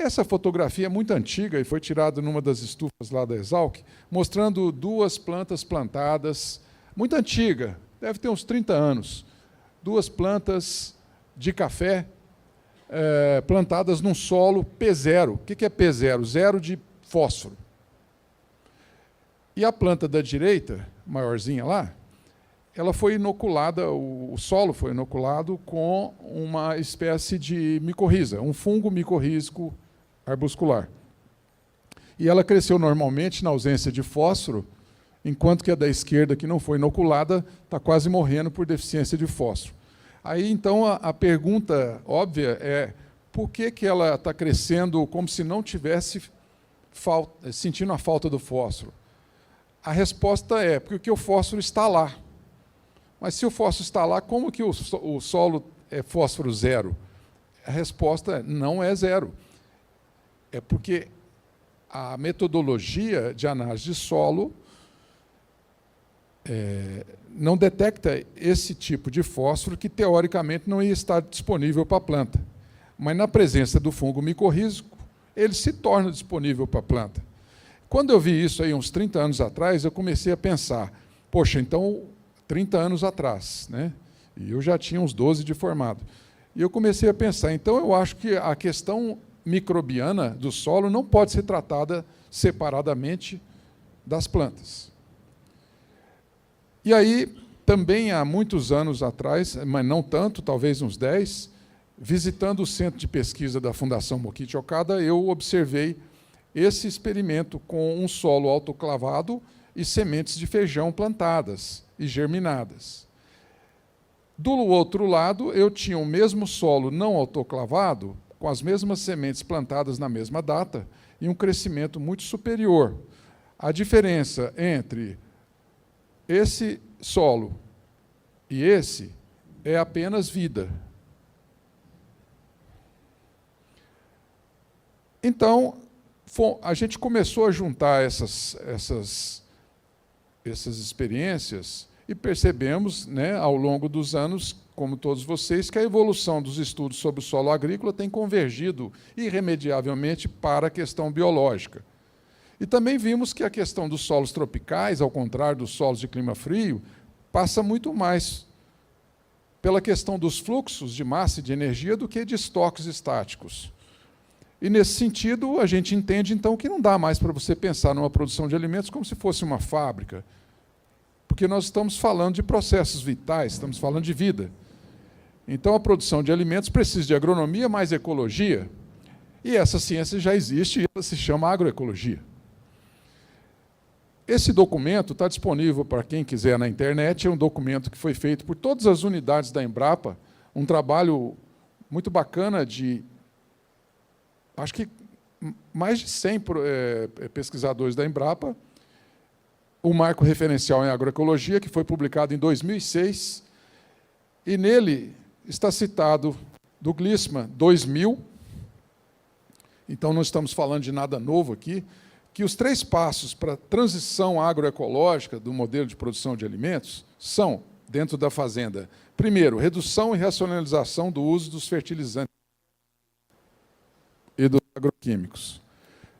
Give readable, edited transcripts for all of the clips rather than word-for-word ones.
Essa fotografia é muito antiga e foi tirada numa das estufas lá da Exalc, mostrando duas plantas plantadas, muito antiga, deve ter uns 30 anos, duas plantas de café plantadas num solo P0. O que é P0? Zero de fósforo. E a planta da direita, maiorzinha lá, ela foi inoculada, o solo foi inoculado com uma espécie de micorriza, um fungo micorrízico arbuscular. E ela cresceu normalmente na ausência de fósforo, enquanto que a da esquerda, que não foi inoculada, está quase morrendo por deficiência de fósforo. Aí, então, a pergunta óbvia é por que ela está crescendo como se não tivesse sentindo a falta do fósforo? A resposta é porque o fósforo está lá. Mas se o fósforo está lá, como que o solo é fósforo zero? A resposta é não é zero. É porque a metodologia de análise de solo não detecta esse tipo de fósforo que, teoricamente, não ia estar disponível para a planta. Mas, na presença do fungo micorrízico, ele se torna disponível para a planta. Quando eu vi isso aí uns 30 anos atrás, eu comecei a pensar, poxa, então, 30 anos atrás, né? E eu já tinha uns 12 de formado. E eu comecei a pensar, então eu acho que a questão microbiana do solo não pode ser tratada separadamente das plantas. E aí, também há muitos anos atrás, mas não tanto, talvez uns 10, visitando o centro de pesquisa da Fundação Mokichi Okada, eu observei esse experimento com um solo autoclavado e sementes de feijão plantadas e germinadas. Do outro lado, eu tinha o mesmo solo não autoclavado, com as mesmas sementes plantadas na mesma data, e um crescimento muito superior. A diferença entre esse solo e esse é apenas vida. Então, a gente começou a juntar essas experiências e percebemos, né, ao longo dos anos, como todos vocês, que a evolução dos estudos sobre o solo agrícola tem convergido irremediavelmente para a questão biológica. E também vimos que a questão dos solos tropicais, ao contrário dos solos de clima frio, passa muito mais pela questão dos fluxos de massa e de energia do que de estoques estáticos. E, nesse sentido, a gente entende, então, que não dá mais para você pensar numa produção de alimentos como se fosse uma fábrica, porque nós estamos falando de processos vitais, estamos falando de vida. Então, a produção de alimentos precisa de agronomia mais ecologia, e essa ciência já existe e ela se chama agroecologia. Esse documento está disponível para quem quiser na internet, é um documento que foi feito por todas as unidades da Embrapa, um trabalho muito bacana de, acho que mais de 100 pesquisadores da Embrapa, o marco referencial em agroecologia, que foi publicado em 2006, e nele está citado do Glissman 2000, então não estamos falando de nada novo aqui, que os 3 passos para a transição agroecológica do modelo de produção de alimentos são, dentro da fazenda, primeiro, redução e racionalização do uso dos fertilizantes e dos agroquímicos.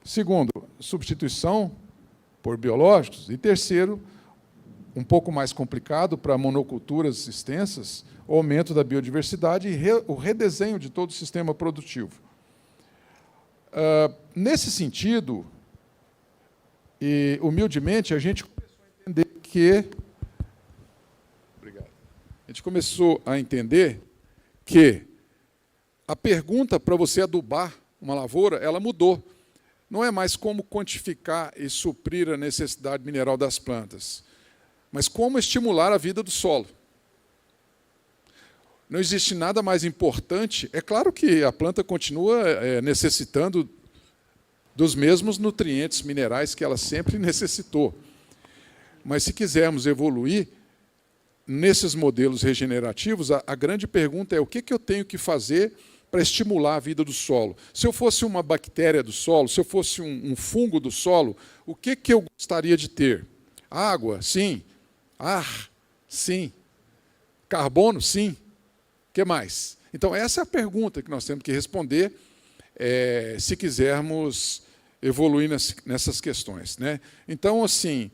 Segundo, substituição por biológicos. E terceiro, um pouco mais complicado para monoculturas extensas, o aumento da biodiversidade e o redesenho de todo o sistema produtivo. Nesse sentido, e humildemente, a gente começou a entender que... Obrigado. A gente começou a entender que a pergunta para você adubar uma lavoura, ela mudou. Não é mais como quantificar e suprir a necessidade mineral das plantas, mas como estimular a vida do solo. Não existe nada mais importante. É claro que a planta continua necessitando dos mesmos nutrientes minerais que ela sempre necessitou. Mas, se quisermos evoluir nesses modelos regenerativos, a grande pergunta é o que eu tenho que fazer para estimular a vida do solo. Se eu fosse uma bactéria do solo, se eu fosse um fungo do solo, o que eu gostaria de ter? Água? Sim. Ar? Sim. Carbono? Sim. O que mais? Então, essa é a pergunta que nós temos que responder, se quisermos evoluir nessas questões, né? Então, assim,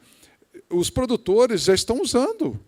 os produtores já estão usando